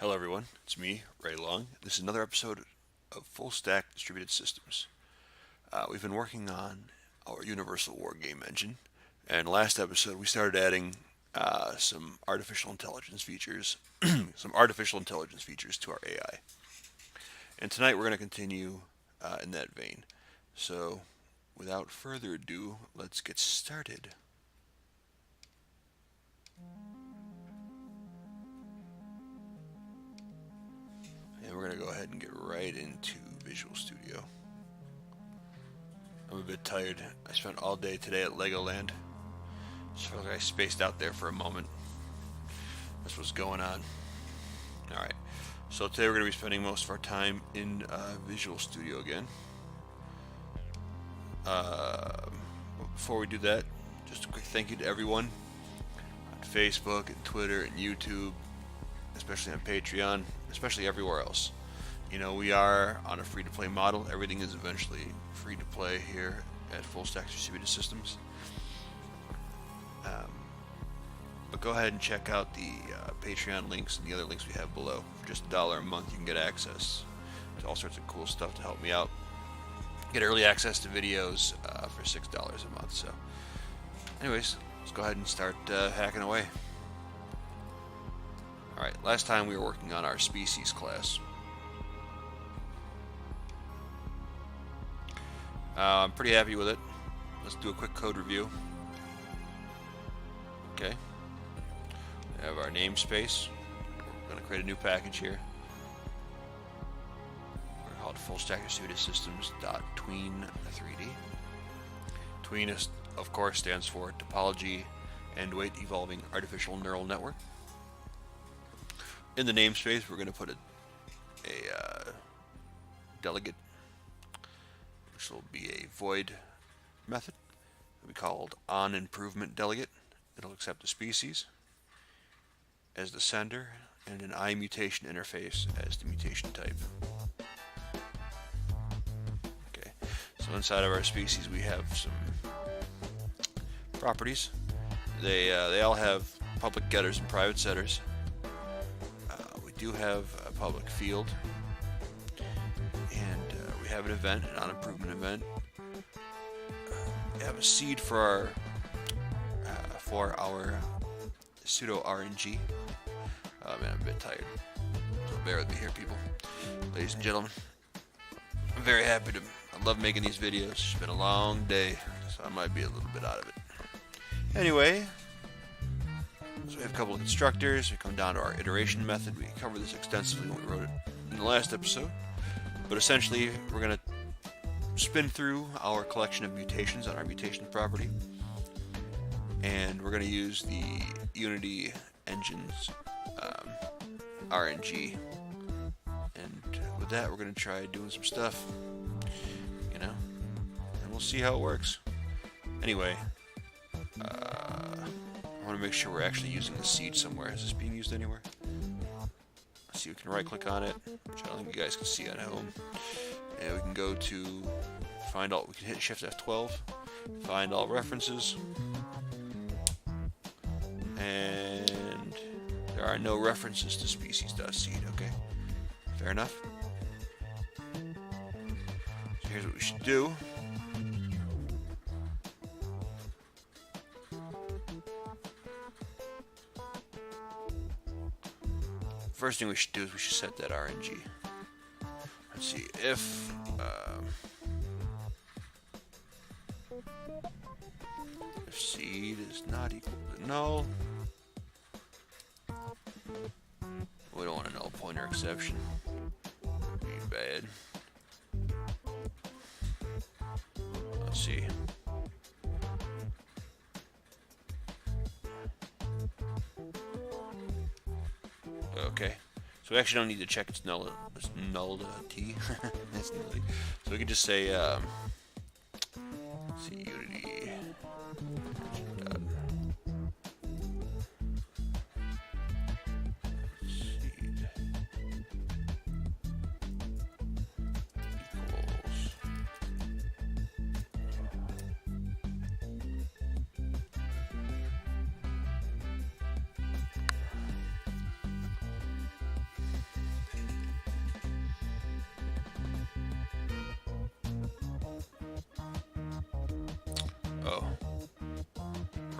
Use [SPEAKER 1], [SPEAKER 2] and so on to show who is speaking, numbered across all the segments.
[SPEAKER 1] Hello everyone, it's me, Ray Long. This is another episode of Full Stack Distributed Systems. We've been working on our universal wargame engine, and last episode we started adding some artificial intelligence features, some artificial intelligence features to our AI. And tonight we're going to continue in that vein. So, without further ado, let's get started. And we're going to go ahead and get right into Visual Studio. I'm a bit tired. I spent all day today at Legoland. So I spaced out there for a moment. That's what's going on. Alright, so today we're going to be spending most of our time in Visual Studio again. Before we do that, just a quick thank you to everyone on Facebook and Twitter and YouTube, especially on Patreon, especially everywhere else. You know, we are on a free-to-play model. Everything is eventually free-to-play here at Full Stack Distributed Systems. But go ahead and check out the Patreon links and the other links we have below. For just $1 a month, you can get access to all sorts of cool stuff to help me out. Get early access to videos for $6 a month. So, anyways, let's go ahead and start hacking away. Alright, last time we were working on our species class. I'm pretty happy with it. Let's do a quick code review. Okay. We have our namespace. We're going to create a new package here. We're called Full Stack Distributed Systems.TWEANN3D. TWEANN, is, of course, stands for Topology and Weight Evolving Artificial Neural Network. In the namespace, we're going to put a delegate, which will be a void method. It'll be called onImprovementDelegate. It'll accept the species as the sender and an iMutation interface as the mutation type. Okay, so inside of our species we have some properties. They all have public getters and private setters. We do have a public field, and we have an event, an on-improvement event. We have a seed for our pseudo RNG. Oh man, I'm a bit tired, so bear with me here, people. Ladies and gentlemen, I'm very happy to. I love making these videos. It's been a long day, so I might be a little bit out of it. Anyway, so we have a couple of constructors. We come down to our iteration method. We covered this extensively when we wrote it in the last episode. But essentially, we're going to spin through our collection of mutations on our mutation property. And we're going to use the Unity engine's RNG. And with that, we're going to try doing some stuff, you know, and we'll see how it works. Anyway, I want to make sure we're actually using the seed somewhere. Is this being used anywhere? Let's see, we can right click on it, which I don't think you guys can see at home. And we can go to find all, we can hit Shift F12, find all references. And there are no references to species.seed, okay? Fair enough. So here's what we should do. First thing we should do is we should set that RNG. Let's see, if seed is not equal to null, we don't want a null pointer exception. That'd be bad. Let's see. Okay, so we actually don't need to check its nullity. It's nullity. So we can just say, let's see, Unity. Seed equals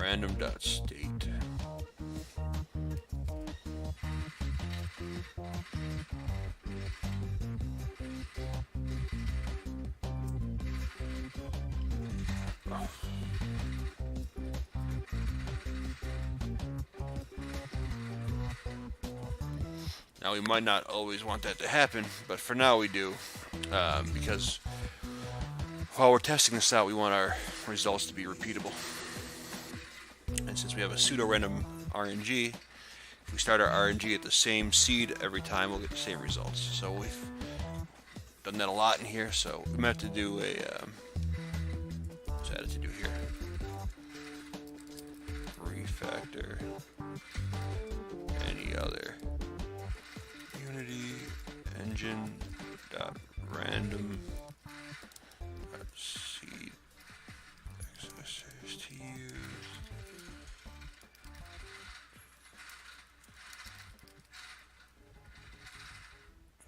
[SPEAKER 1] Random.state. Now we might not always want that to happen, but for now we do, because while we're testing this out, we want our results to be repeatable. And since we have a pseudo-random RNG, if we start our RNG at the same seed every time, we'll get the same results. So we've done that a lot in here, so we might have to do a, what's added to do here? Refactor, any other. Unity engine dot random seed accessors to use.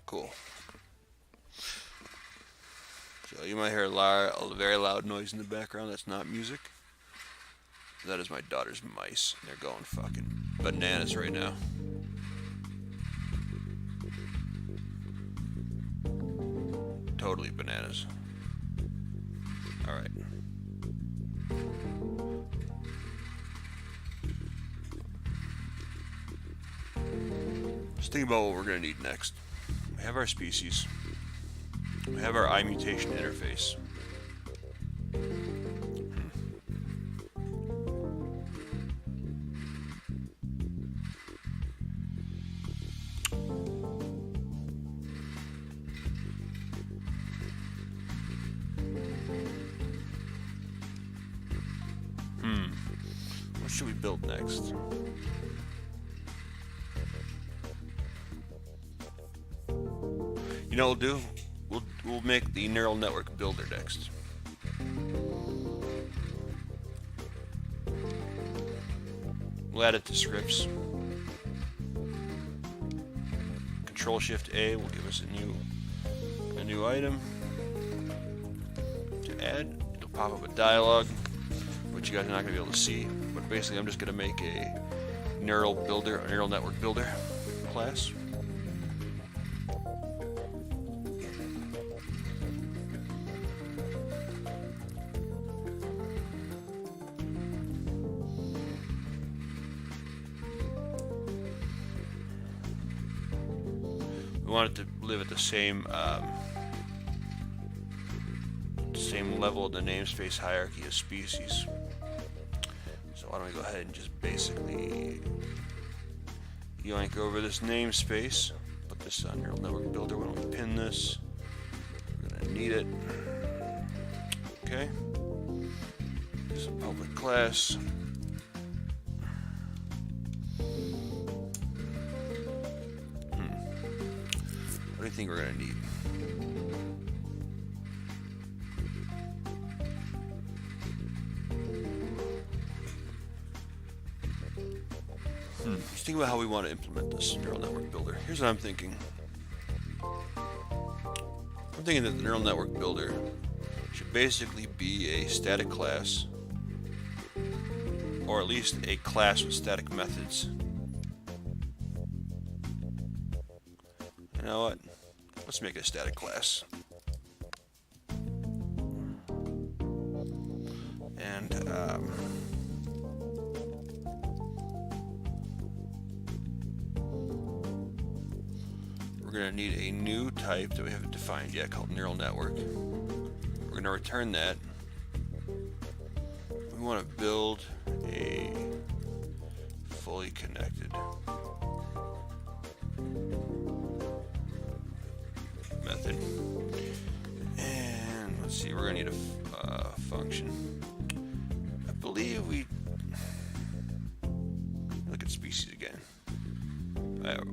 [SPEAKER 1] Cool. So you might hear a very loud noise in the background. That's not music. That is my daughter's mice. They're going fucking bananas right now. Totally bananas. Alright. Let's think about what we're going to need next. We have our species. We have our eye mutation interface. What should we build next? You know what we'll do? We'll make the neural network builder next. We'll add it to scripts. Control Shift A will give us a new item to add. It'll pop up a dialog, which you guys are not going to be able to see. But basically, I'm just going to make a neural network builder class. We want it to live at the same level of the namespace hierarchy as species. So why don't we go ahead and just basically yoink over this namespace, put this on Neural Network Builder. Why don't we pin this? We're gonna need it. Okay. This is a public class. What do you think we're gonna need? Just think about how we want to implement this neural network builder. Here's what I'm thinking. I'm thinking that the neural network builder should basically be a static class, or at least a class with static methods. You know what? Let's make it a static class. And we're going to need a new type that we haven't defined yet called neural network. We're going to return that. We want to build a fully connected method. And let's see, we're going to need a function. I believe we look at species again.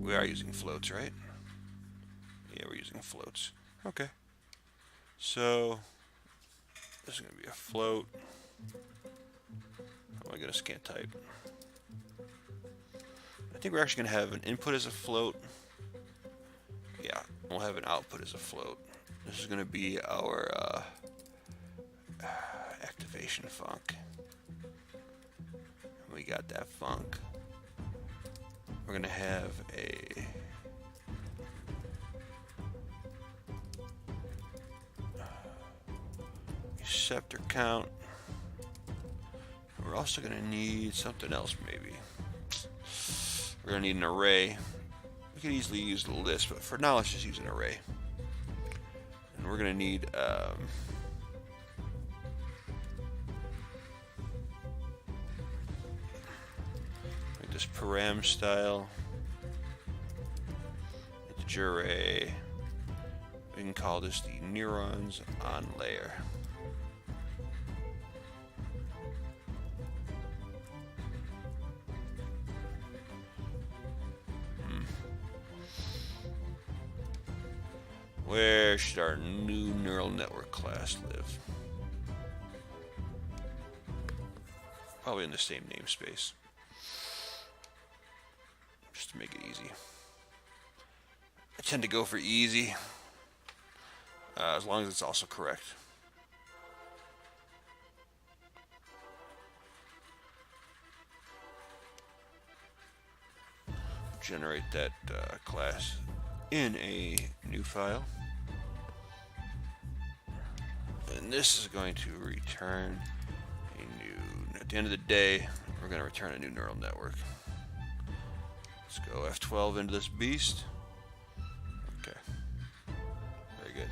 [SPEAKER 1] We are using floats, right? Yeah, we're using floats. Okay. So this is going to be a float. Oh my goodness, can't type. I think we're actually going to have an input as a float. Yeah, we'll have an output as a float. This is going to be our activation func. we got that funk. We're gonna have a receptor count. We're also gonna need something else maybe. We're gonna need an array. We could easily use the list, but for now let's just use an array. And we're gonna need like this param style integer array. We can call this the neurons on layer. Where should our new neural network class live? Probably in the same namespace. Just to make it easy. I tend to go for easy, as long as it's also correct. Generate that class in a new file. And this is going to return a new, at the end of the day, we're going to return a new neural network. Let's go F12 into this beast. Okay. Very good.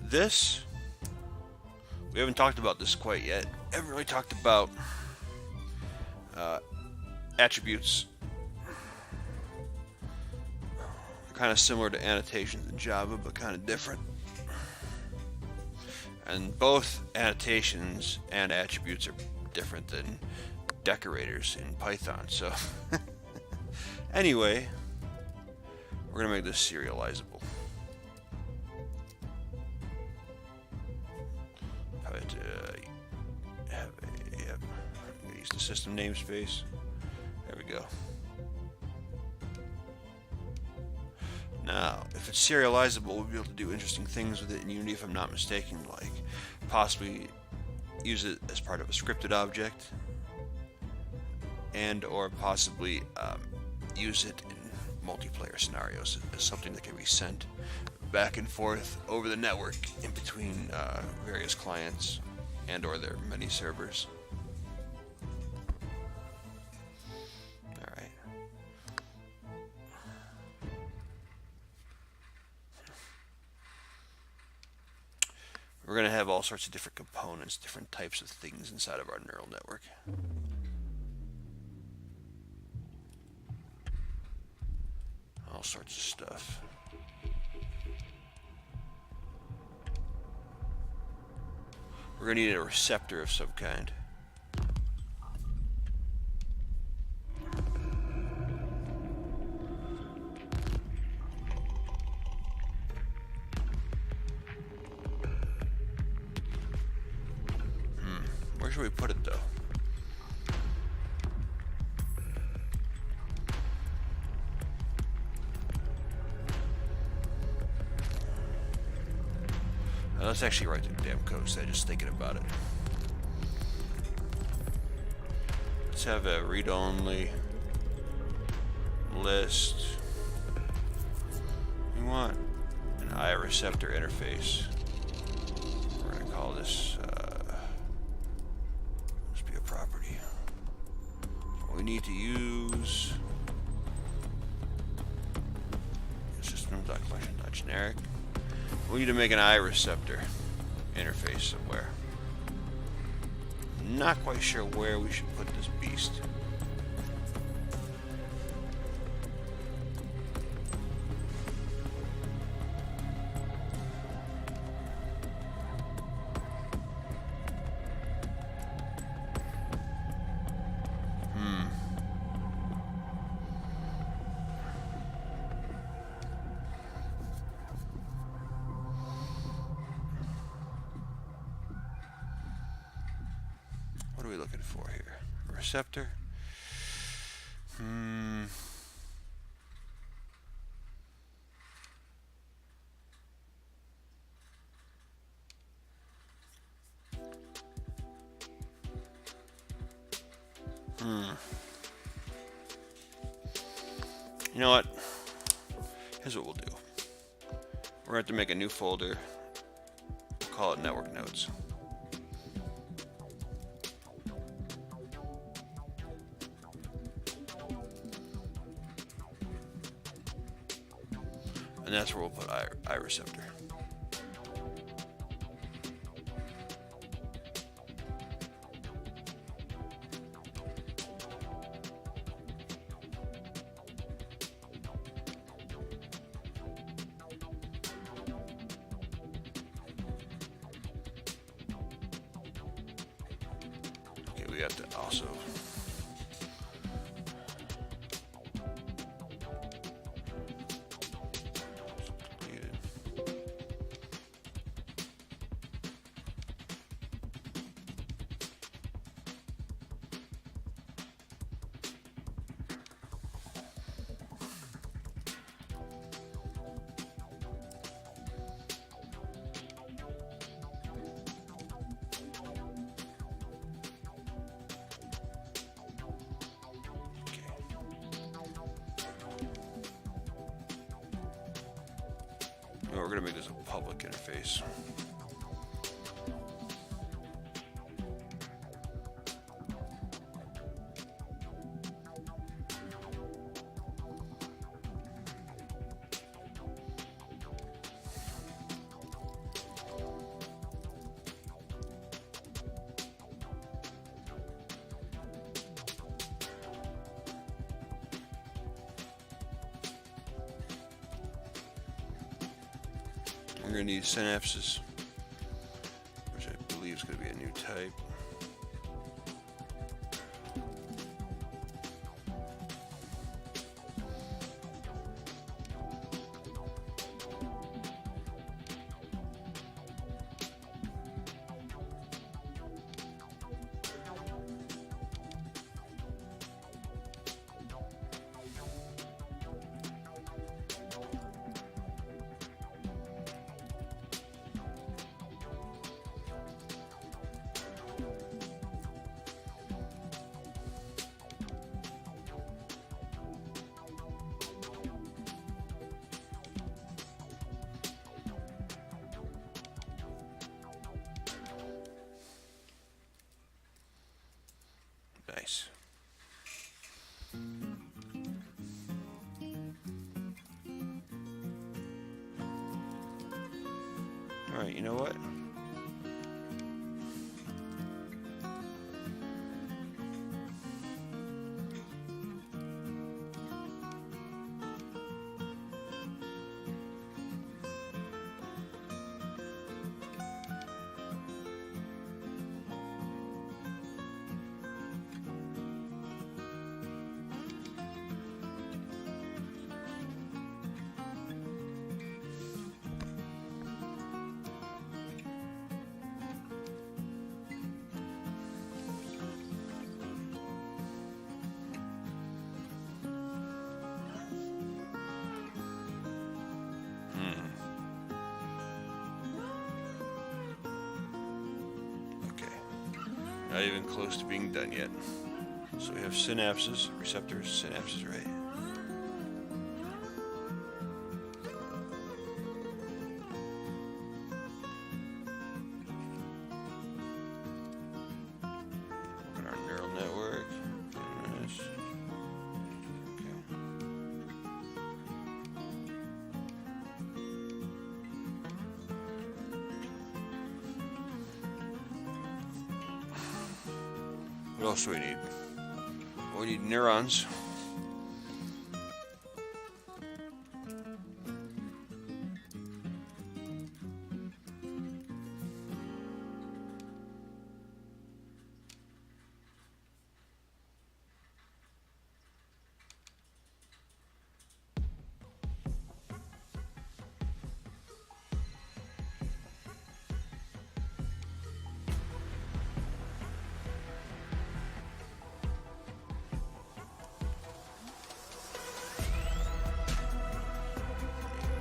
[SPEAKER 1] This, we haven't talked about this quite yet. Haven't really talked about attributes. Kind of similar to annotations in Java, but kind of different. And both annotations and attributes are different than decorators in Python. So anyway, we're gonna make this serializable. I'm gonna use the system namespace. There we go. Now, if it's serializable, we'll be able to do interesting things with it in Unity, if I'm not mistaken, like possibly use it as part of a scripted object, and or possibly use it in multiplayer scenarios as something that can be sent back and forth over the network in between various clients and or their many servers. We're going to have all sorts of different components, different types of things inside of our neural network. All sorts of stuff. We're going to need a receptor of some kind. Where should we put it, though? Let's actually write the damn code instead of just thinking about it. Let's have a read-only list. We want an I receptor interface. We're going to call this be a property. We need to use system.collection.generic. We need to make an I receptor interface somewhere. Not quite sure where we should put this beast. What are we looking for here? A receptor? You know what? Here's what we'll do. We're going to have to make a new folder. We'll call it Network Notes. And that's where we'll put iReceptor. Okay, we got to also we're going to make this a public interface. We're going to need synapses, which I believe is going to be a new type. Nice. All right, you know what? Not even close to being done yet. So we have synapses, receptors, synapses, right? Look at our neural network. Nice. What else do we need? Well, we need neurons.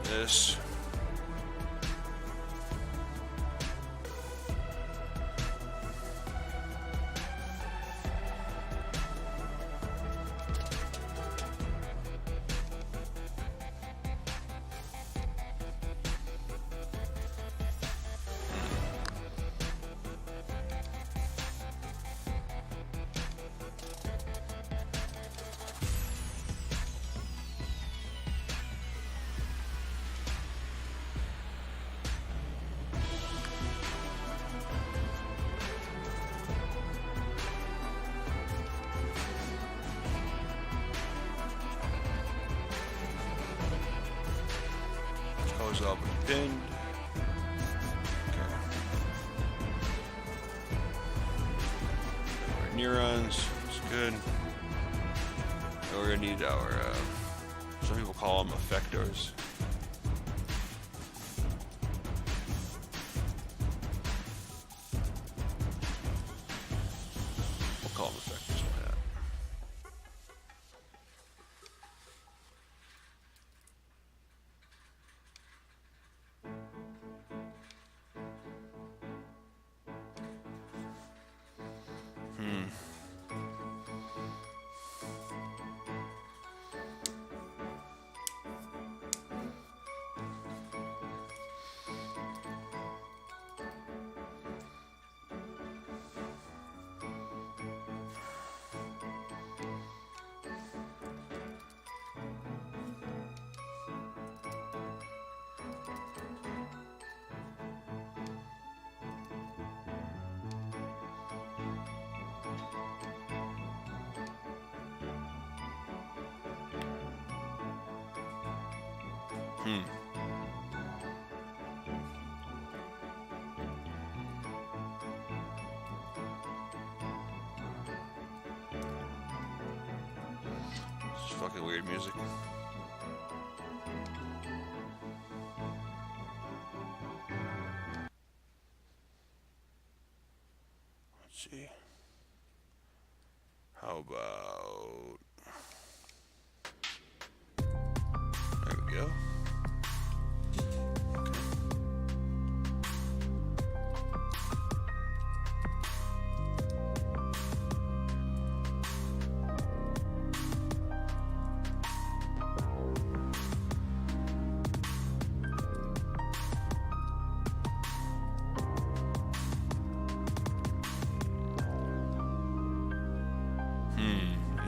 [SPEAKER 1] This. those all pinned. Okay. Our neurons, it's good. Now we're gonna need our, some people call them effectors. We'll call them effectors, why not? This is fucking weird music. Let's see. How about... There we go.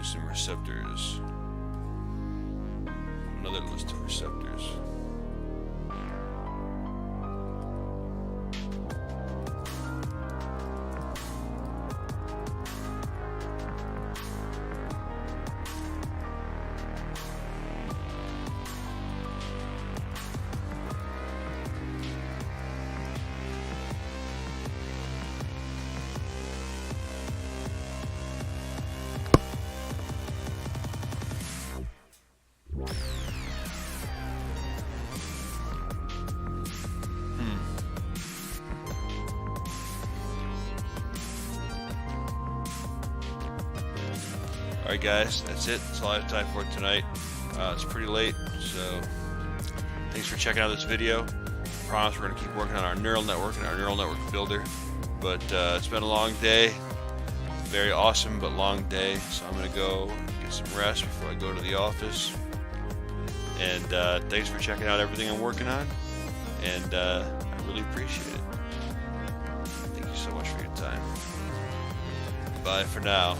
[SPEAKER 1] Some receptors. Another list of receptors. Alright guys, that's it. That's all I have time for tonight. It's pretty late, so thanks for checking out this video. I promise we're going to keep working on our neural network and our neural network builder. But it's been a long day. Very awesome but long day. So I'm going to go get some rest before I go to the office. And thanks for checking out everything I'm working on. And I really appreciate it. Thank you so much for your time. Bye for now.